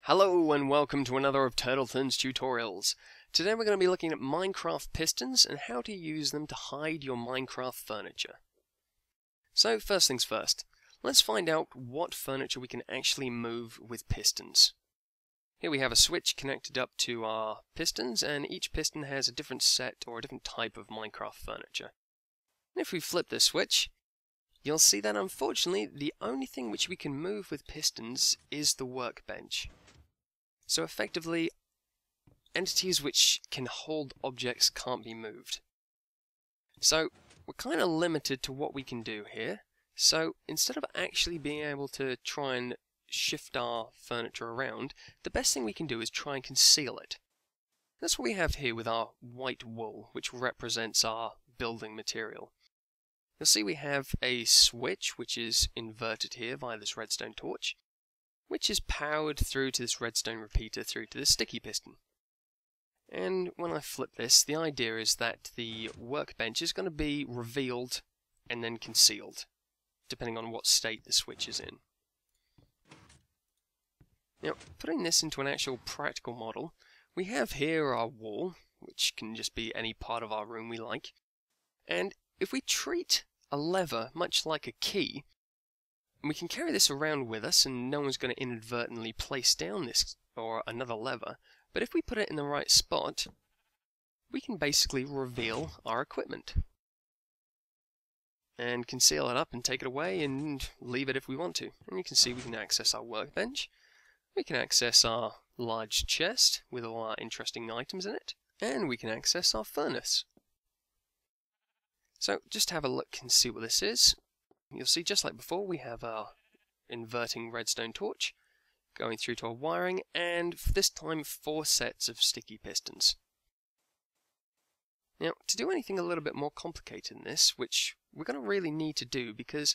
Hello and welcome to another of Turtleton's tutorials. Today we're going to be looking at Minecraft pistons and how to use them to hide your Minecraft furniture. So first things first, let's find out what furniture we can actually move with pistons. Here we have a switch connected up to our pistons, and each piston has a different set or a different type of Minecraft furniture. And if we flip this switch, you'll see that unfortunately the only thing which we can move with pistons is the workbench. So effectively, entities which can hold objects can't be moved. So we're kind of limited to what we can do here. So instead of actually being able to try and shift our furniture around, the best thing we can do is try and conceal it. That's what we have here with our white wool, which represents our building material. You'll see we have a switch which is inverted here via this redstone torch, which is powered through to this redstone repeater through to the sticky piston. And when I flip this, the idea is that the workbench is going to be revealed and then concealed, depending on what state the switch is in. Now, putting this into an actual practical model, we have here our wall, which can just be any part of our room we like, and if we treat a lever much like a key, we can carry this around with us and no one's going to inadvertently place down this or another lever, but if we put it in the right spot, we can basically reveal our equipment and conceal it up and take it away and leave it if we want to. And you can see we can access our workbench, we can access our large chest with all our interesting items in it, and we can access our furnace. So just have a look and see what this is. You'll see, just like before, we have our inverting redstone torch going through to our wiring, and for this time 4 sets of sticky pistons. Now, to do anything a little bit more complicated than this, which we're going to really need to do because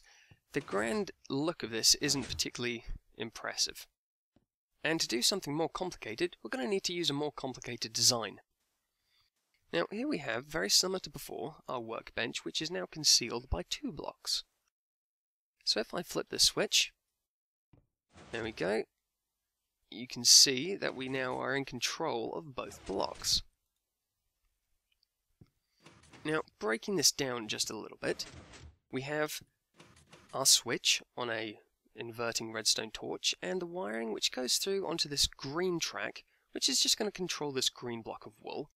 the grand look of this isn't particularly impressive, and to do something more complicated, we're going to need to use a more complicated design. Now, here we have, very similar to before, our workbench, which is now concealed by 2 blocks. So if I flip the switch, there we go, you can see that we now are in control of both blocks. Now, breaking this down just a little bit, we have our switch on a inverting redstone torch and the wiring which goes through onto this green track, which is just going to control this green block of wool,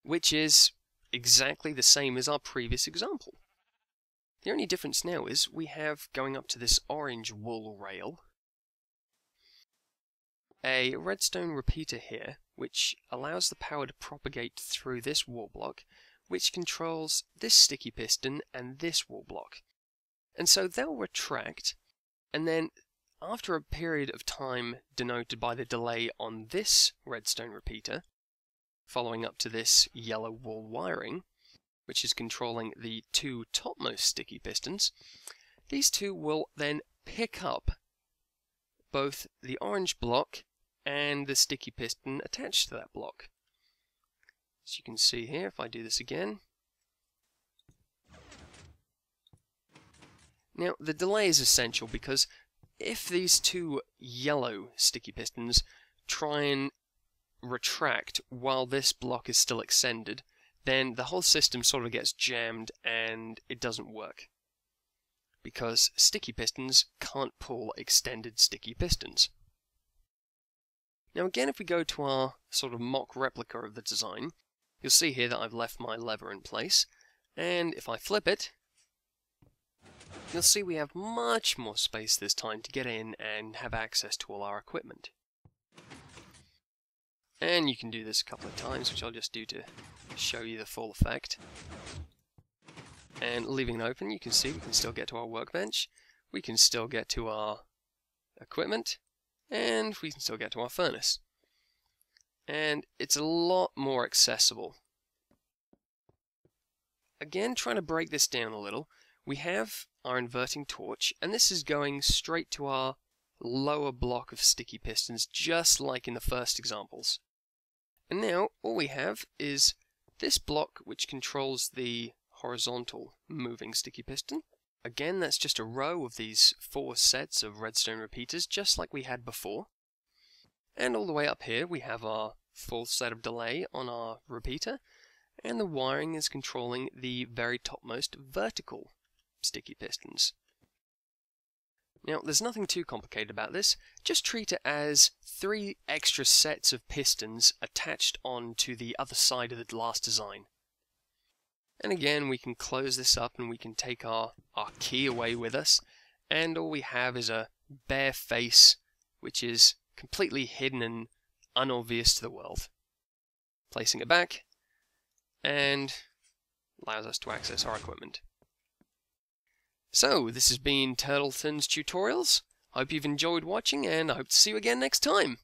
which is exactly the same as our previous example. The only difference now is we have, going up to this orange wool rail, a redstone repeater here, which allows the power to propagate through this wool block, which controls this sticky piston and this wool block. And so they'll retract, and then after a period of time denoted by the delay on this redstone repeater, following up to this yellow wool wiring, which is controlling the 2 topmost sticky pistons, these 2 will then pick up both the orange block and the sticky piston attached to that block. As you can see here, if I do this again, now the delay is essential because if these 2 yellow sticky pistons try and retract while this block is still extended, then the whole system sort of gets jammed and it doesn't work, because sticky pistons can't pull extended sticky pistons. Now again, if we go to our sort of mock replica of the design, you'll see here that I've left my lever in place, and if I flip it, you'll see we have much more space this time to get in and have access to all our equipment. And you can do this a couple of times, which I'll just do to show you the full effect. And leaving it open, you can see we can still get to our workbench, we can still get to our equipment, and we can still get to our furnace. And it's a lot more accessible. Again, trying to break this down a little, we have our inverting torch, and this is going straight to our lower block of sticky pistons, just like in the first examples. And now all we have is this block which controls the horizontal moving sticky piston. Again, that's just a row of these 4 sets of redstone repeaters, just like we had before. And all the way up here we have our full set of delay on our repeater, and the wiring is controlling the very topmost vertical sticky pistons. Now, there's nothing too complicated about this. Just treat it as 3 extra sets of pistons attached onto the other side of the last design. And again, we can close this up and we can take our key away with us, and all we have is a bare face which is completely hidden and unobvious to the world. Placing it back, and allows us to access our equipment. So, this has been Turtleton's Tutorials. Hope you've enjoyed watching, and I hope to see you again next time.